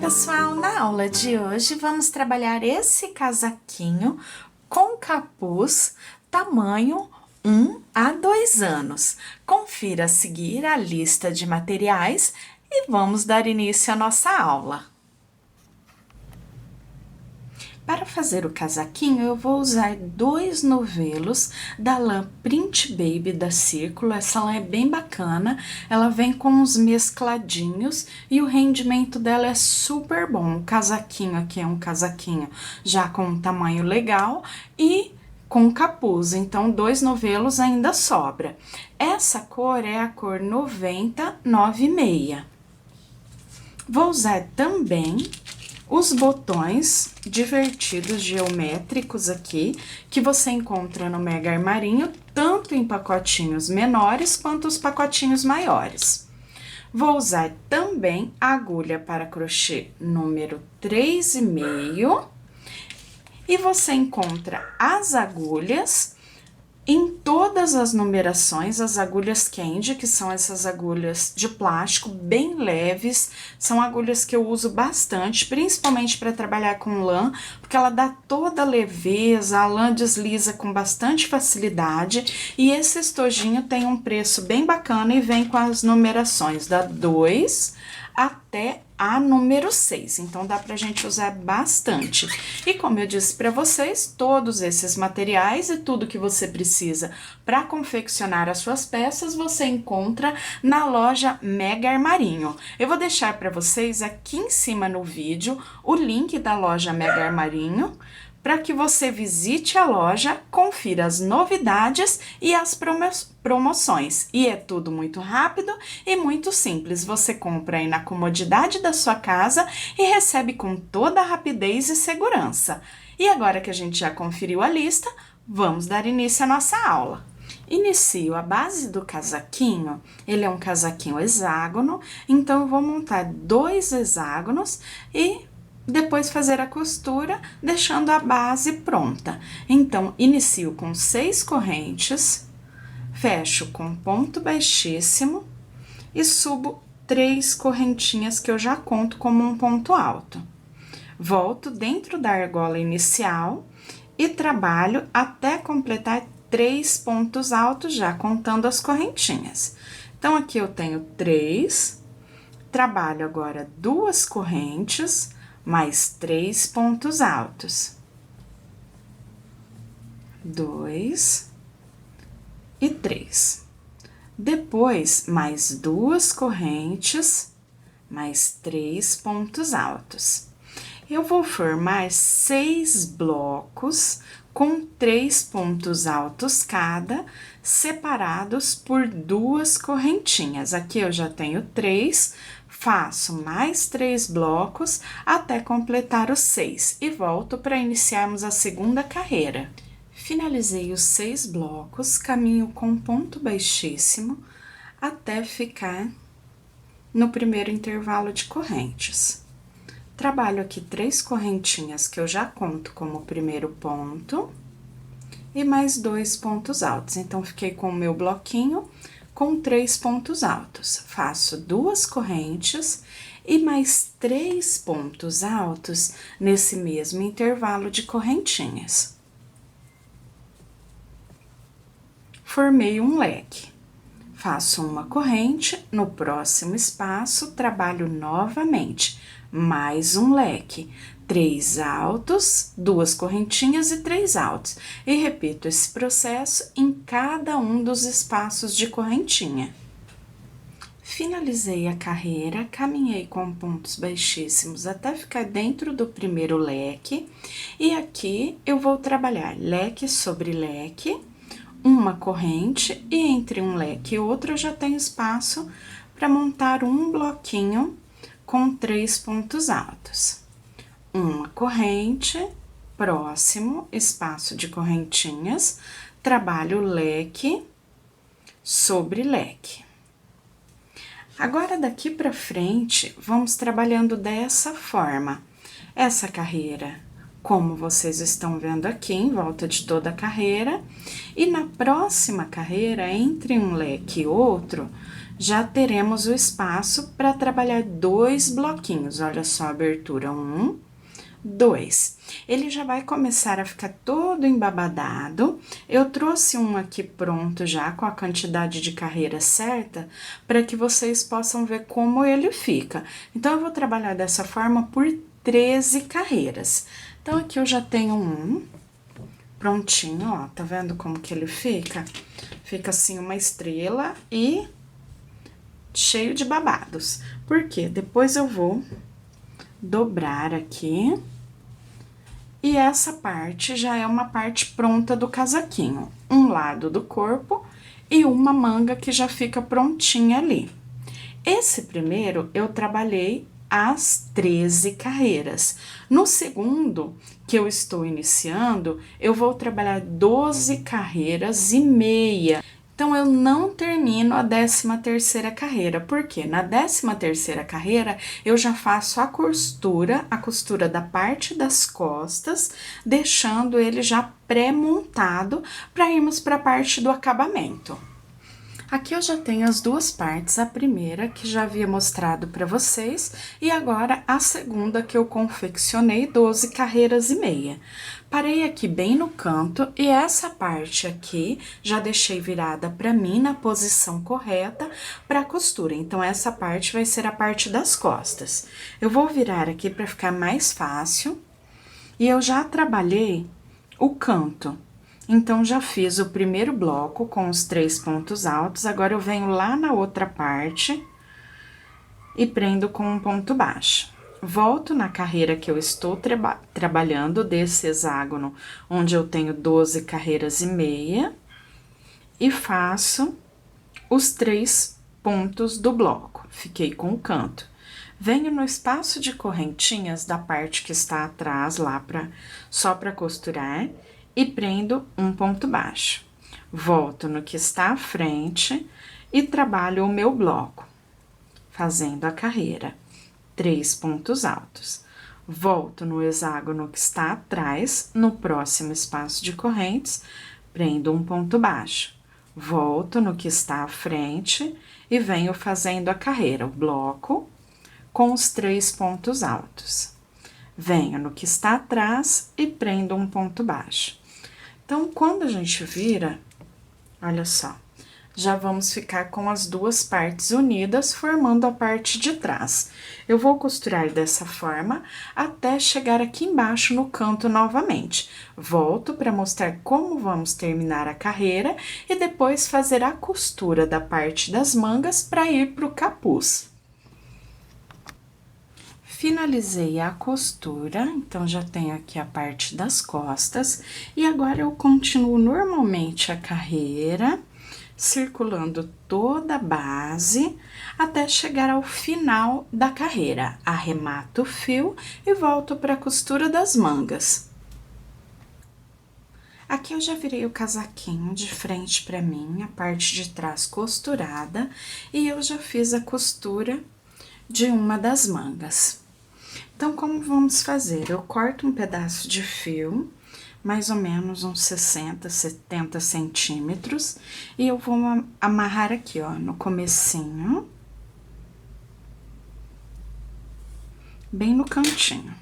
pessoal, na aula de hoje vamos trabalhar esse casaquinho com capuz, tamanho 1 a 2 anos. Confira a seguir a lista de materiais e vamos dar início à nossa aula. Para fazer o casaquinho, eu vou usar 2 novelos da lã Print Baby da Círculo. Essa lã é bem bacana, ela vem com os mescladinhos e o rendimento dela é super bom. O casaquinho aqui é um casaquinho já com um tamanho legal e com capuz, então 2 novelos ainda sobra. Essa cor é a cor 9096. Vou usar também os botões divertidos geométricos aqui, que você encontra no Mega Armarinho, tanto em pacotinhos menores quanto os pacotinhos maiores. Vou usar também a agulha para crochê número 3,5, e você encontra as agulhas em todas as numerações, as agulhas Candy, que são essas agulhas de plástico bem leves, são agulhas que eu uso bastante, principalmente para trabalhar com lã, porque ela dá toda a leveza, a lã desliza com bastante facilidade, e esse estojinho tem um preço bem bacana e vem com as numerações da 2 até a número 6, então dá pra gente usar bastante. E como eu disse para vocês, todos esses materiais e tudo que você precisa para confeccionar as suas peças, você encontra na loja Mega Armarinho. Eu vou deixar para vocês aqui em cima no vídeo o link da loja Mega Armarinho, para que você visite a loja, confira as novidades e as promoções. E é tudo muito rápido e muito simples. Você compra aí na comodidade da sua casa e recebe com toda a rapidez e segurança. E agora que a gente já conferiu a lista, vamos dar início à nossa aula. Inicio a base do casaquinho, ele é um casaquinho hexágono, então eu vou montar 2 hexágonos e depois fazer a costura, deixando a base pronta. Então, inicio com 6 correntes, fecho com ponto baixíssimo e subo 3 correntinhas que eu já conto como um ponto alto. Volto dentro da argola inicial e trabalho até completar 3 pontos altos, já contando as correntinhas. Então, aqui eu tenho 3, trabalho agora 2 correntes, mais 3 pontos altos, 2 e 3. Depois, mais 2 correntes, mais 3 pontos altos. Eu vou formar 6 blocos com 3 pontos altos cada, separados por 2 correntinhas. Aqui eu já tenho 3, faço mais 3 blocos até completar os 6 e volto para iniciarmos a segunda carreira. Finalizei os 6 blocos, caminho com ponto baixíssimo até ficar no primeiro intervalo de correntes. Trabalho aqui 3 correntinhas que eu já conto como primeiro ponto e mais 2 pontos altos. Então, fiquei com o meu bloquinho com 3 pontos altos. Faço 2 correntes e mais 3 pontos altos nesse mesmo intervalo de correntinhas. Formei um leque. Faço uma corrente, no próximo espaço, trabalho novamente, mais um leque. 3 altos, 2 correntinhas e 3 altos. E repito esse processo em cada um dos espaços de correntinha. Finalizei a carreira, caminhei com pontos baixíssimos até ficar dentro do primeiro leque. E aqui eu vou trabalhar leque sobre leque, uma corrente, e entre um leque e outro eu já tenho espaço para montar um bloquinho com 3 pontos altos. Uma corrente, próximo espaço de correntinhas, trabalho leque sobre leque. Agora, daqui para frente, vamos trabalhando dessa forma. Essa carreira, como vocês estão vendo aqui, em volta de toda a carreira, e na próxima carreira, entre um leque e outro, já teremos o espaço para trabalhar 2 bloquinhos. Olha só a abertura, 1, 2. Ele já vai começar a ficar todo embabadado. Eu trouxe um aqui pronto já, com a quantidade de carreira certa, para que vocês possam ver como ele fica. Então, eu vou trabalhar dessa forma por 13 carreiras. Então, aqui eu já tenho um prontinho, ó, tá vendo como que ele fica? Fica assim uma estrela e cheio de babados. Por quê? Depois eu vou dobrar aqui. E essa parte já é uma parte pronta do casaquinho. Um lado do corpo e uma manga que já fica prontinha ali. Esse primeiro eu trabalhei as 13 carreiras. No segundo, que eu estou iniciando, eu vou trabalhar 12 carreiras e meia. Então, eu não termino a 13ª carreira, porque na 13ª carreira eu já faço a costura da parte das costas, deixando ele já pré-montado para irmos para a parte do acabamento. Aqui eu já tenho as duas partes, a primeira que já havia mostrado para vocês e agora a segunda que eu confeccionei 12 carreiras e meia. Parei aqui bem no canto e essa parte aqui já deixei virada para mim na posição correta para a costura. Então, essa parte vai ser a parte das costas. Eu vou virar aqui para ficar mais fácil e eu já trabalhei o canto. Então, já fiz o primeiro bloco com os 3 pontos altos, agora eu venho lá na outra parte e prendo com um ponto baixo. Volto na carreira que eu estou trabalhando desse hexágono, onde eu tenho 12 carreiras e meia, e faço os 3 pontos do bloco. Fiquei com o canto. Venho no espaço de correntinhas da parte que está atrás, lá só para costurar, e prendo um ponto baixo. Volto no que está à frente e trabalho o meu bloco, fazendo a carreira, 3 pontos altos. Volto no hexágono que está atrás, no próximo espaço de correntes, prendo um ponto baixo. Volto no que está à frente e venho fazendo a carreira, o bloco, com os 3 pontos altos. Venho no que está atrás e prendo um ponto baixo. Então, quando a gente vira, olha só, já vamos ficar com as duas partes unidas, formando a parte de trás. Eu vou costurar dessa forma até chegar aqui embaixo no canto novamente. Volto para mostrar como vamos terminar a carreira e depois fazer a costura da parte das mangas para ir para o capuz. Finalizei a costura, então já tenho aqui a parte das costas, e agora eu continuo normalmente a carreira, circulando toda a base, até chegar ao final da carreira. Arremato o fio e volto para a costura das mangas. Aqui eu já virei o casaquinho de frente para mim, a parte de trás costurada, e eu já fiz a costura de uma das mangas. Então, como vamos fazer? Eu corto um pedaço de fio, mais ou menos uns 60, 70 centímetros, e eu vou amarrar aqui, ó, no comecinho, bem no cantinho.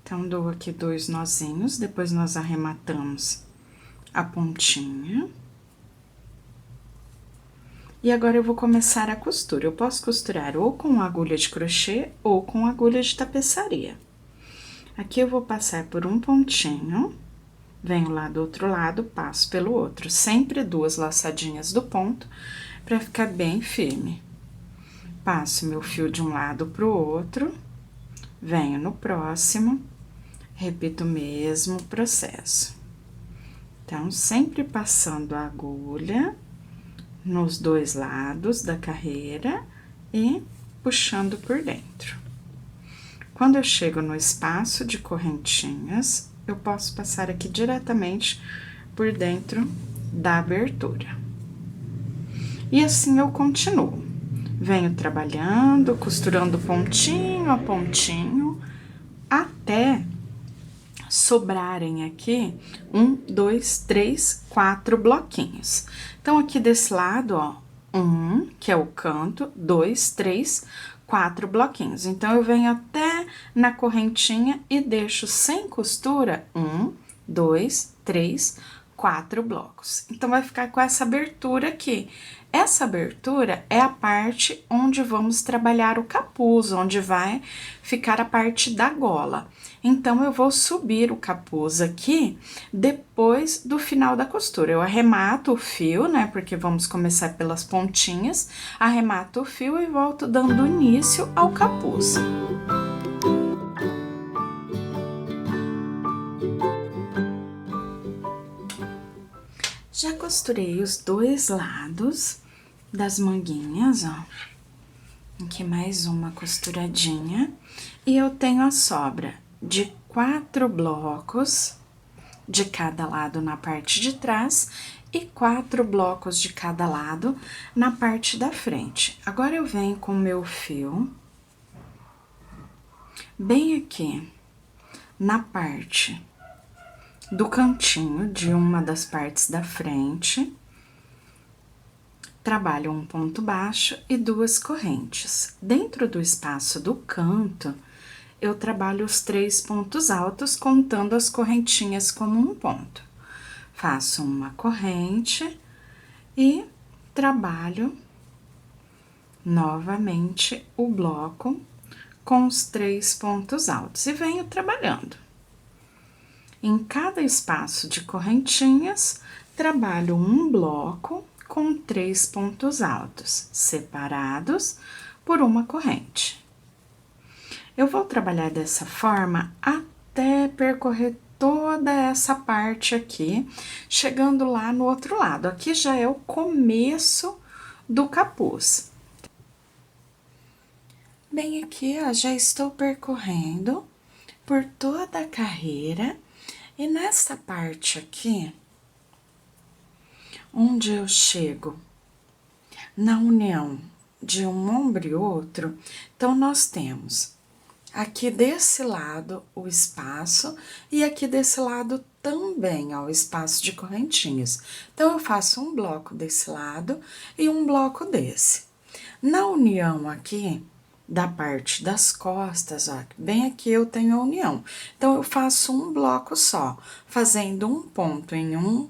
Então, dou aqui 2 nozinhos, depois nós arrematamos a pontinha. E agora eu vou começar a costura. Eu posso costurar ou com agulha de crochê ou com agulha de tapeçaria. Aqui eu vou passar por um pontinho, venho lá do outro lado, passo pelo outro. Sempre 2 laçadinhas do ponto, para ficar bem firme. Passo meu fio de um lado pro outro, venho no próximo, repito o mesmo processo. Então, sempre passando a agulha nos 2 lados da carreira e puxando por dentro. Quando eu chego no espaço de correntinhas, eu posso passar aqui diretamente por dentro da abertura. E assim eu continuo. Venho trabalhando, costurando pontinho a pontinho, até sobrarem aqui 1, 2, 3, 4 bloquinhos. Então, aqui desse lado, ó, que é o canto, 2, 3, 4 bloquinhos. Então, eu venho até na correntinha e deixo sem costura 1, 2, 3, 4 blocos. Então, vai ficar com essa abertura aqui. Essa abertura é a parte onde vamos trabalhar o capuz, onde vai ficar a parte da gola. Então, eu vou subir o capuz aqui depois do final da costura. Eu arremato o fio, né, porque vamos começar pelas pontinhas, arremato o fio e volto dando início ao capuz. Já costurei os dois lados das manguinhas, ó. Aqui mais uma costuradinha. E eu tenho a sobra de 4 blocos de cada lado na parte de trás e 4 blocos de cada lado na parte da frente. Agora, eu venho com o meu fio bem aqui na parte do cantinho de uma das partes da frente, trabalho um ponto baixo e 2 correntes. Dentro do espaço do canto, eu trabalho os 3 pontos altos, contando as correntinhas como um ponto. Faço uma corrente e trabalho novamente o bloco com os 3 pontos altos e venho trabalhando. Em cada espaço de correntinhas, trabalho um bloco com 3 pontos altos, separados por uma corrente. Eu vou trabalhar dessa forma até percorrer toda essa parte aqui, chegando lá no outro lado. Aqui já é o começo do capuz. Bem aqui, ó, já estou percorrendo por toda a carreira. E nessa parte aqui, onde eu chego na união de um ombro e outro, então, nós temos aqui desse lado o espaço e aqui desse lado também, ó, o espaço de correntinhas. Então, eu faço um bloco desse lado e um bloco desse. Na união aqui da parte das costas, ó, bem aqui eu tenho a união. Então, eu faço um bloco só, fazendo um ponto em um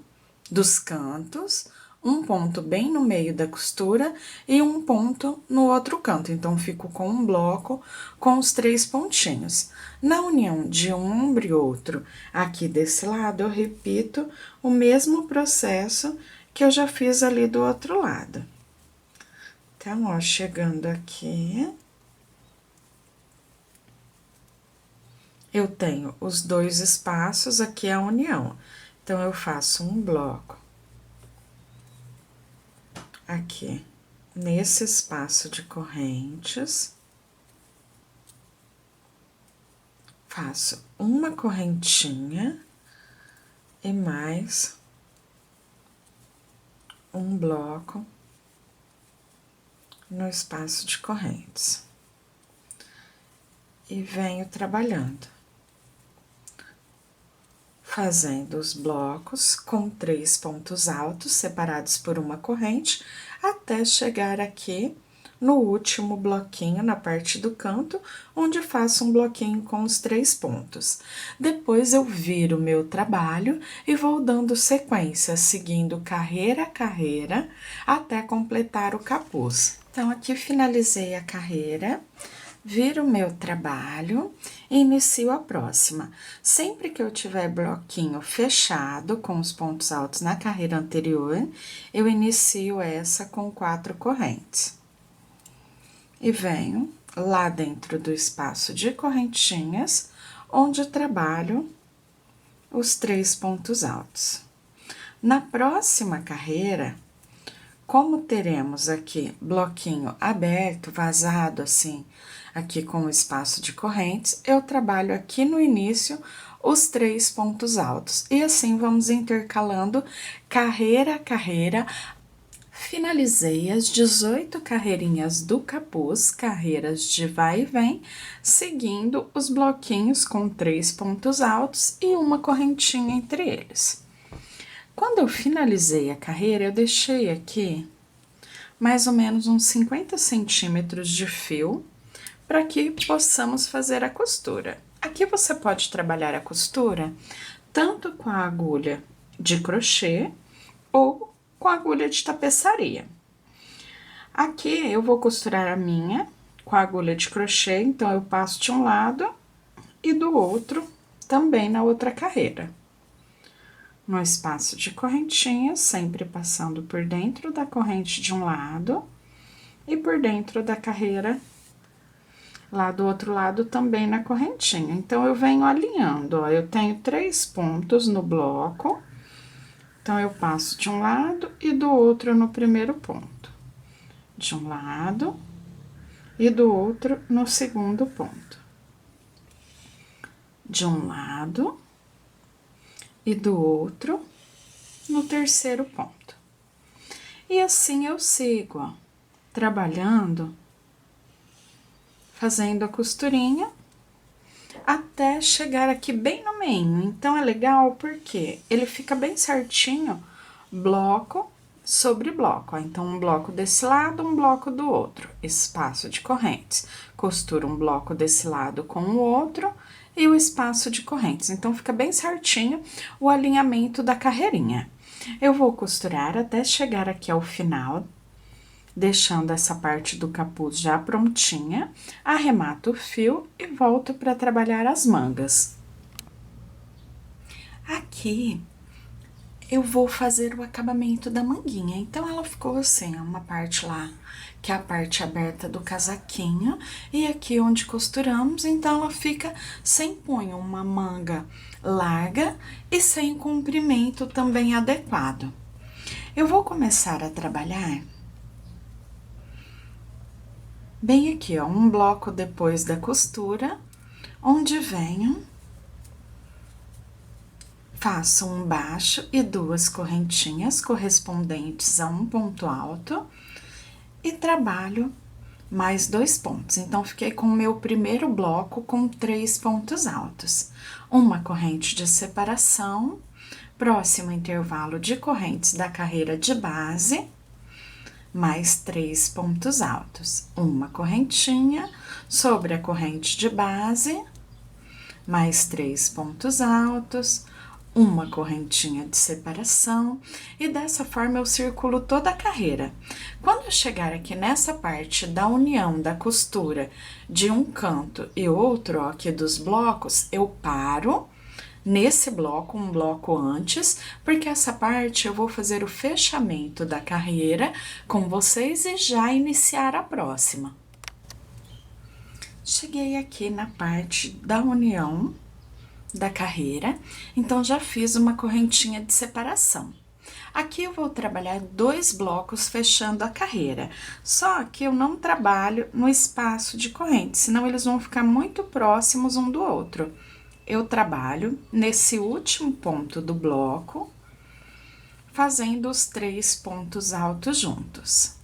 dos cantos, um ponto bem no meio da costura e um ponto no outro canto. Então, fico com um bloco com os 3 pontinhos. Na união de um ombro e outro, aqui desse lado, eu repito o mesmo processo que eu já fiz ali do outro lado. Então, ó, chegando aqui, eu tenho os 2 espaços, aqui é a união. Então, eu faço um bloco aqui, nesse espaço de correntes. Faço uma correntinha e mais um bloco no espaço de correntes. E venho trabalhando, fazendo os blocos com 3 pontos altos, separados por uma corrente, até chegar aqui no último bloquinho, na parte do canto, onde faço um bloquinho com os 3 pontos. Depois, eu viro o meu trabalho e vou dando sequência, seguindo carreira a carreira, até completar o capuz. Então, aqui finalizei a carreira, viro o meu trabalho e inicio a próxima. Sempre que eu tiver bloquinho fechado com os pontos altos na carreira anterior, eu inicio essa com 4 correntes. E venho lá dentro do espaço de correntinhas, onde eu trabalho os 3 pontos altos. Na próxima carreira, como teremos aqui bloquinho aberto, vazado assim, aqui com o espaço de correntes, eu trabalho aqui no início os 3 pontos altos. E assim, vamos intercalando carreira a carreira. Finalizei as 18 carreirinhas do capuz, carreiras de vai e vem, seguindo os bloquinhos com 3 pontos altos e uma correntinha entre eles. Quando eu finalizei a carreira, eu deixei aqui mais ou menos uns 50 centímetros de fio, para que possamos fazer a costura. Aqui você pode trabalhar a costura tanto com a agulha de crochê ou com a agulha de tapeçaria. Aqui eu vou costurar a minha com a agulha de crochê, então eu passo de um lado e do outro também na outra carreira. No espaço de correntinha, sempre passando por dentro da corrente de um lado e por dentro da carreira lá do outro lado também na correntinha. Então, eu venho alinhando, ó, eu tenho 3 pontos no bloco, então, eu passo de um lado e do outro no primeiro ponto. De um lado e do outro no segundo ponto. De um lado e do outro no terceiro ponto. E assim eu sigo, ó, trabalhando, fazendo a costurinha até chegar aqui bem no meio. Então, é legal porque ele fica bem certinho, bloco sobre bloco. Ó. Então, um bloco desse lado, um bloco do outro. Espaço de correntes. Costura um bloco desse lado com o outro e o espaço de correntes. Então, fica bem certinho o alinhamento da carreirinha. Eu vou costurar até chegar aqui ao final, deixando essa parte do capuz já prontinha, arremato o fio e volto para trabalhar as mangas. Aqui, eu vou fazer o acabamento da manguinha, então ela ficou assim, uma parte lá, que é a parte aberta do casaquinho, e aqui onde costuramos, então ela fica sem punho, uma manga larga e sem comprimento também adequado. Eu vou começar a trabalhar bem aqui, ó, um bloco depois da costura, onde venho, faço um baixo e 2 correntinhas correspondentes a um ponto alto e trabalho mais 2 pontos. Então, fiquei com o meu primeiro bloco com 3 pontos altos. Uma corrente de separação, próximo intervalo de correntes da carreira de base, mais 3 pontos altos, uma correntinha sobre a corrente de base, mais 3 pontos altos, uma correntinha de separação, e dessa forma eu circulo toda a carreira. Quando eu chegar aqui nessa parte da união da costura de um canto e outro, ó, aqui dos blocos, eu paro nesse bloco, um bloco antes, porque essa parte eu vou fazer o fechamento da carreira com vocês e já iniciar a próxima. Cheguei aqui na parte da união da carreira, então já fiz uma correntinha de separação. Aqui eu vou trabalhar 2 blocos fechando a carreira, só que eu não trabalho no espaço de corrente, senão eles vão ficar muito próximos um do outro. Eu trabalho nesse último ponto do bloco, fazendo os 3 pontos altos juntos.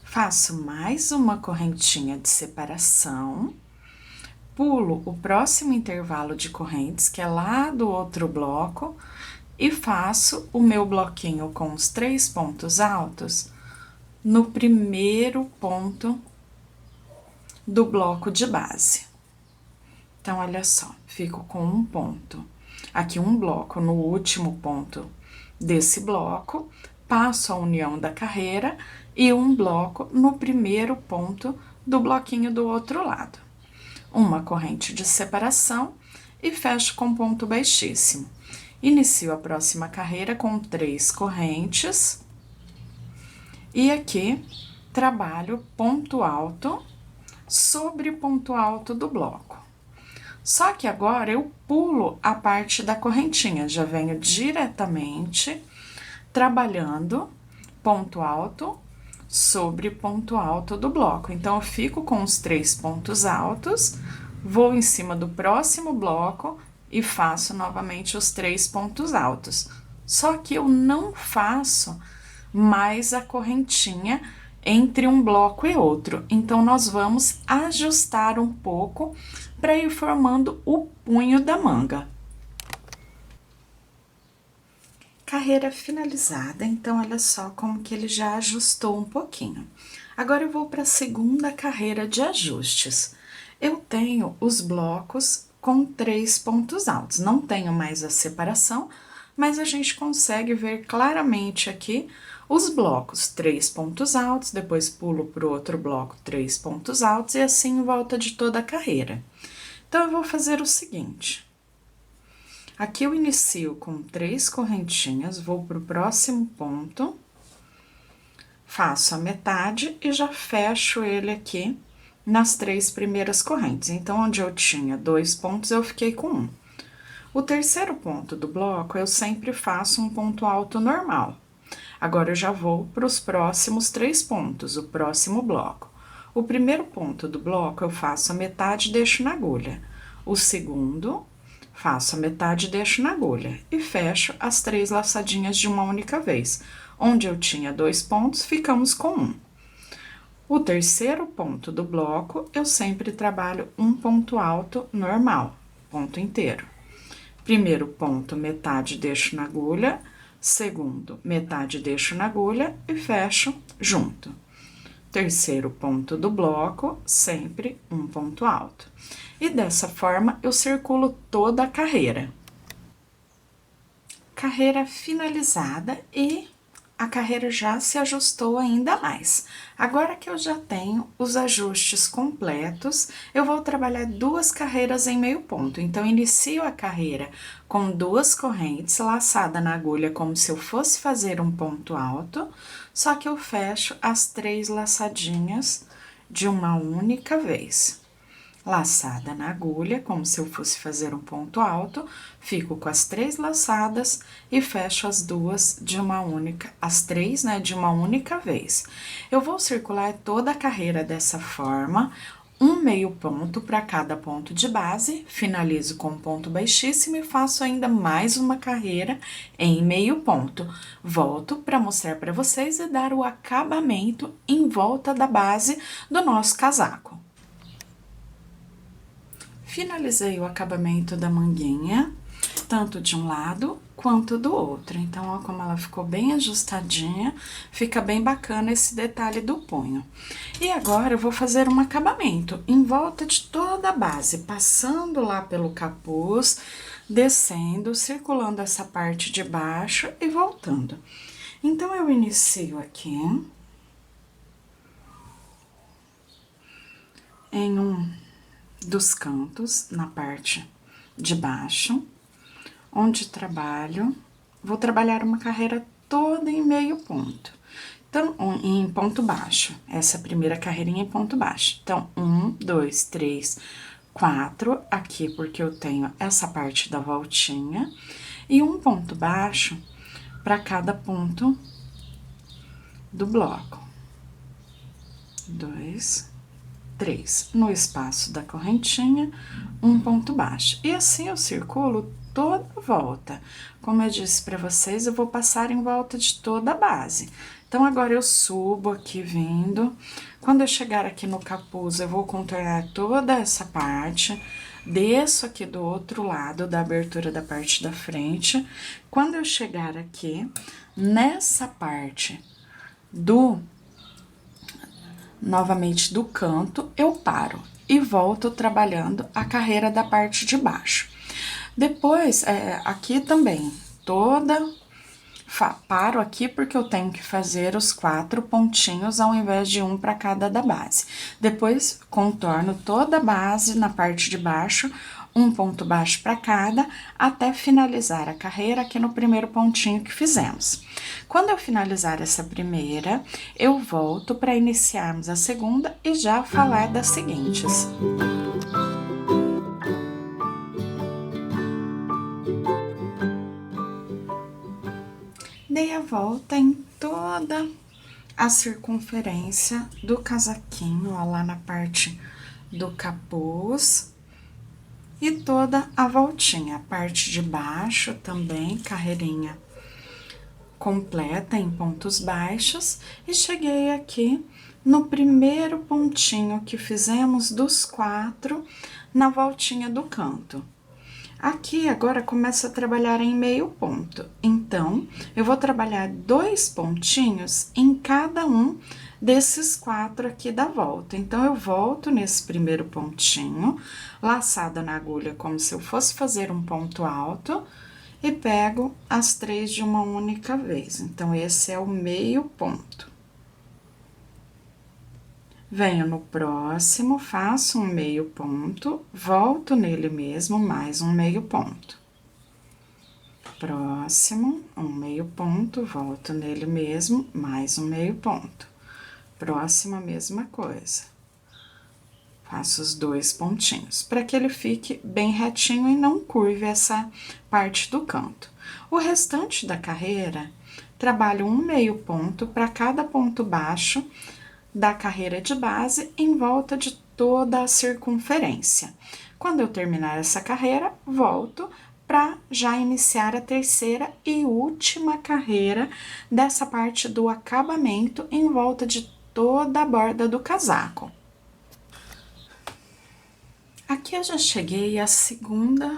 Faço mais uma correntinha de separação, pulo o próximo intervalo de correntes, que é lá do outro bloco, e faço o meu bloquinho com os 3 pontos altos no primeiro ponto do bloco de base. Então, olha só, fico com um ponto, aqui um bloco no último ponto desse bloco, passo a união da carreira e um bloco no primeiro ponto do bloquinho do outro lado. Uma corrente de separação e fecho com ponto baixíssimo. Inicio a próxima carreira com 3 correntes e aqui trabalho ponto alto sobre ponto alto do bloco. Só que agora eu pulo a parte da correntinha, já venho diretamente trabalhando ponto alto sobre ponto alto do bloco. Então, eu fico com os 3 pontos altos, vou em cima do próximo bloco e faço novamente os 3 pontos altos. Só que eu não faço mais a correntinha entre um bloco e outro. Então, nós vamos ajustar um pouco para ir formando o punho da manga. Carreira finalizada, então olha só como que ele já ajustou um pouquinho. Agora eu vou para a segunda carreira de ajustes. Eu tenho os blocos com 3 pontos altos, não tenho mais a separação, mas a gente consegue ver claramente aqui os blocos, 3 pontos altos, depois pulo para o outro bloco, 3 pontos altos, e assim em volta de toda a carreira. Então, eu vou fazer o seguinte. Aqui eu inicio com 3 correntinhas, vou para o próximo ponto, faço a metade e já fecho ele aqui nas 3 primeiras correntes. Então, onde eu tinha 2 pontos, eu fiquei com 1. O terceiro ponto do bloco, eu sempre faço um ponto alto normal. Agora, eu já vou para os próximos 3 pontos, o próximo bloco. O primeiro ponto do bloco, eu faço a metade e deixo na agulha. O segundo, faço a metade e deixo na agulha. E fecho as 3 laçadinhas de uma única vez. Onde eu tinha 2 pontos, ficamos com 1. O terceiro ponto do bloco, eu sempre trabalho um ponto alto normal, ponto inteiro. Primeiro ponto, metade deixo na agulha. Segundo, metade deixo na agulha e fecho junto. Terceiro ponto do bloco, sempre um ponto alto. E dessa forma, eu circulo toda a carreira. Carreira finalizada e a carreira já se ajustou ainda mais. Agora que eu já tenho os ajustes completos, eu vou trabalhar 2 carreiras em meio ponto. Então, inicio a carreira com 2 correntes laçada na agulha como se eu fosse fazer um ponto alto, só que eu fecho as 3 laçadinhas de uma única vez. Laçada na agulha, como se eu fosse fazer um ponto alto, fico com as 3 laçadas e fecho as 2 de uma única, as 3, né, de uma única vez. Eu vou circular toda a carreira dessa forma, um meio ponto para cada ponto de base, finalizo com um ponto baixíssimo e faço ainda mais uma carreira em meio ponto. Volto para mostrar para vocês e dar o acabamento em volta da base do nosso casaco. Finalizei o acabamento da manguinha, tanto de um lado quanto do outro. Então, ó, como ela ficou bem ajustadinha, fica bem bacana esse detalhe do punho. E agora, eu vou fazer um acabamento em volta de toda a base, passando lá pelo capuz, descendo, circulando essa parte de baixo e voltando. Então, eu inicio aqui em um dos cantos, na parte de baixo, onde trabalho, vou trabalhar uma carreira toda em meio ponto. Então, em ponto baixo, essa primeira carreirinha em ponto baixo. Então, 1, 2, 3, 4, aqui porque eu tenho essa parte da voltinha, e um ponto baixo para cada ponto do bloco. 2, 3, no espaço da correntinha, um ponto baixo. E assim eu circulo toda a volta. Como eu disse para vocês, eu vou passar em volta de toda a base. Então, agora eu subo aqui vindo. Quando eu chegar aqui no capuz, eu vou contornar toda essa parte. Desço aqui do outro lado da abertura da parte da frente. Quando eu chegar aqui, nessa parte novamente do canto, eu paro e volto trabalhando a carreira da parte de baixo. Depois, aqui também, paro aqui porque eu tenho que fazer os 4 pontinhos ao invés de um para cada da base. Depois, contorno toda a base na parte de baixo, um ponto baixo para cada, até finalizar a carreira aqui no primeiro pontinho que fizemos. Quando eu finalizar essa primeira, eu volto para iniciarmos a segunda e já falar das seguintes. Dei a volta em toda a circunferência do casaquinho, ó, lá na parte do capuz. E toda a voltinha, a parte de baixo também, carreirinha completa em pontos baixos. E cheguei aqui no primeiro pontinho que fizemos dos 4 na voltinha do canto. Aqui, agora, começa a trabalhar em meio ponto. Então, eu vou trabalhar 2 pontinhos em cada um desses 4 aqui da volta. Então, eu volto nesse primeiro pontinho, laçada na agulha como se eu fosse fazer um ponto alto, e pego as 3 de uma única vez. Então, esse é o meio ponto. Venho no próximo, faço um meio ponto, volto nele mesmo, mais um meio ponto. Próximo, um meio ponto, volto nele mesmo, mais um meio ponto. Próximo, a mesma coisa. Faço os 2 pontinhos, para que ele fique bem retinho e não curve essa parte do canto. O restante da carreira, trabalho um meio ponto para cada ponto baixo da carreira de base em volta de toda a circunferência. Quando eu terminar essa carreira, volto para já iniciar a terceira e última carreira dessa parte do acabamento em volta de toda a borda do casaco. Aqui eu já cheguei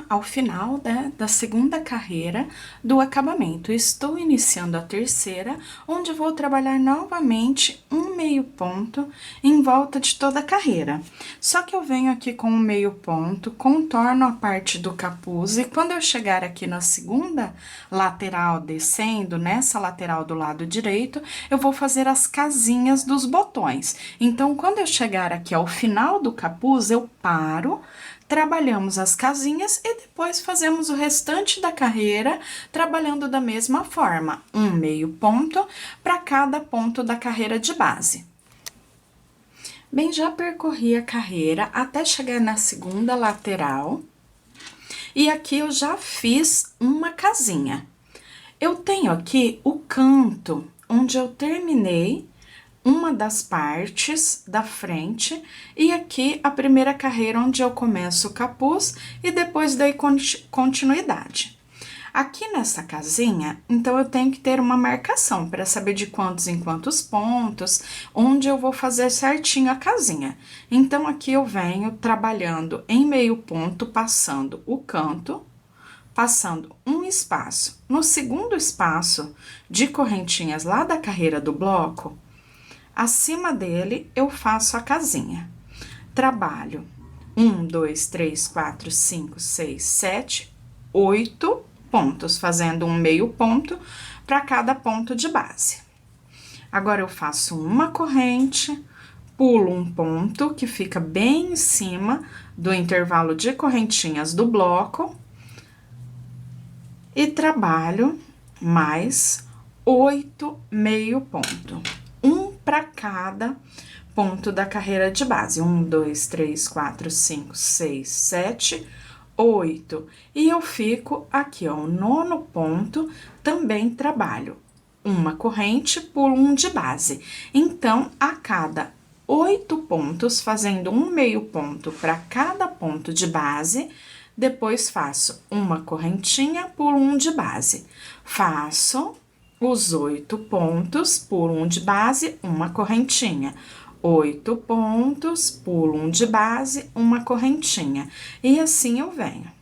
ao final, né, da segunda carreira do acabamento. Estou iniciando a terceira, onde vou trabalhar novamente um meio ponto em volta de toda a carreira. Só que eu venho aqui com um meio ponto, contorno a parte do capuz, e quando eu chegar aqui na segunda lateral descendo, nessa lateral do lado direito, eu vou fazer as casinhas dos botões. Então, quando eu chegar aqui ao final do capuz, eu paro, trabalhamos as casinhas e depois fazemos o restante da carreira trabalhando da mesma forma, um meio ponto para cada ponto da carreira de base. Bem, já percorri a carreira até chegar na segunda lateral e aqui eu já fiz uma casinha. Eu tenho aqui o canto onde eu terminei uma das partes da frente, e aqui a primeira carreira onde eu começo o capuz e depois dei continuidade. Aqui nessa casinha, então, eu tenho que ter uma marcação para saber de quantos em quantos pontos, onde eu vou fazer certinho a casinha. Então, aqui eu venho trabalhando em meio ponto, passando o canto, passando um espaço. No segundo espaço de correntinhas lá da carreira do bloco, acima dele, eu faço a casinha. Trabalho 1, 2, 3, 4, 5, 6, 7, 8 pontos, fazendo um meio ponto para cada ponto de base. Agora, eu faço uma corrente, pulo um ponto que fica bem em cima do intervalo de correntinhas do bloco e trabalho mais 8 meio ponto. Para cada ponto da carreira de base. 1, 2, 3, 4, 5, 6, 7, 8. E eu fico aqui, ó, o nono ponto, também trabalho uma corrente, pulo um de base. Então, a cada 8 pontos, fazendo um meio ponto para cada ponto de base, depois faço uma correntinha, pulo um de base. Faço os 8 pontos, pulo um de base, uma correntinha. 8 pontos, pulo um de base, uma correntinha. E assim eu venho,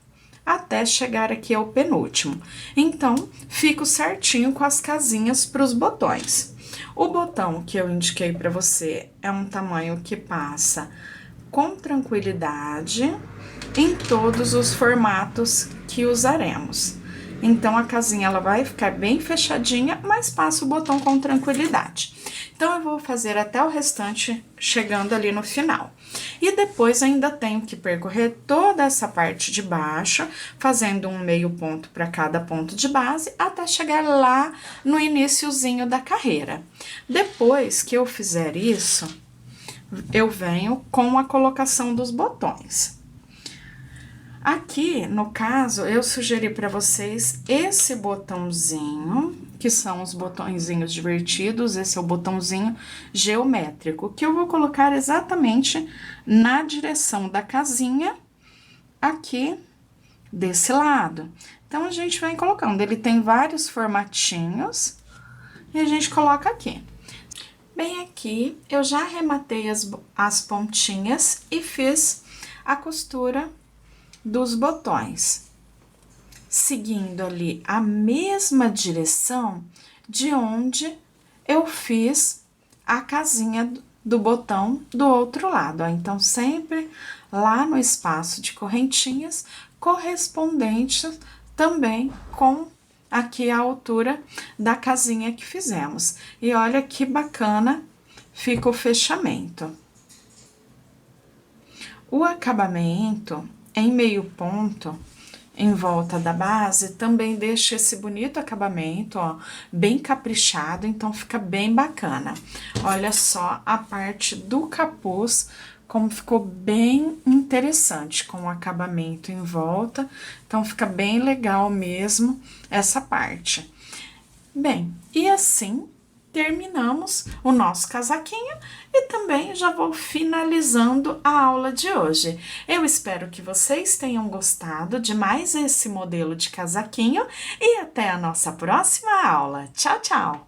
até chegar aqui ao penúltimo. Então, fico certinho com as casinhas para os botões. O botão que eu indiquei para você é um tamanho que passa com tranquilidade em todos os formatos que usaremos. Então, a casinha, ela vai ficar bem fechadinha, mas passa o botão com tranquilidade. Então, eu vou fazer até o restante, chegando ali no final. E depois, ainda tenho que percorrer toda essa parte de baixo, fazendo um meio ponto para cada ponto de base, até chegar lá no iniciozinho da carreira. Depois que eu fizer isso, eu venho com a colocação dos botões. Aqui, no caso, eu sugeri para vocês esse botãozinho, que são os botõezinhos divertidos, esse é o botãozinho geométrico, que eu vou colocar exatamente na direção da casinha, aqui desse lado. Então, a gente vai colocando, ele tem vários formatinhos, e a gente coloca aqui. Bem, aqui, eu já arrematei as pontinhas e fiz a costura dos botões. seguindo ali a mesma direção de onde eu fiz a casinha do botão do outro lado, ó. Então, sempre lá no espaço de correntinhas, correspondente também com aqui a altura da casinha que fizemos. E olha que bacana fica o fechamento. O acabamento em meio ponto, em volta da base, também deixa esse bonito acabamento, ó, bem caprichado, então fica bem bacana. Olha só a parte do capuz, como ficou bem interessante, com o acabamento em volta, então fica bem legal mesmo essa parte. Bem, e assim terminamos o nosso casaquinho e também já vou finalizando a aula de hoje. Eu espero que vocês tenham gostado de mais esse modelo de casaquinho e até a nossa próxima aula. Tchau, tchau!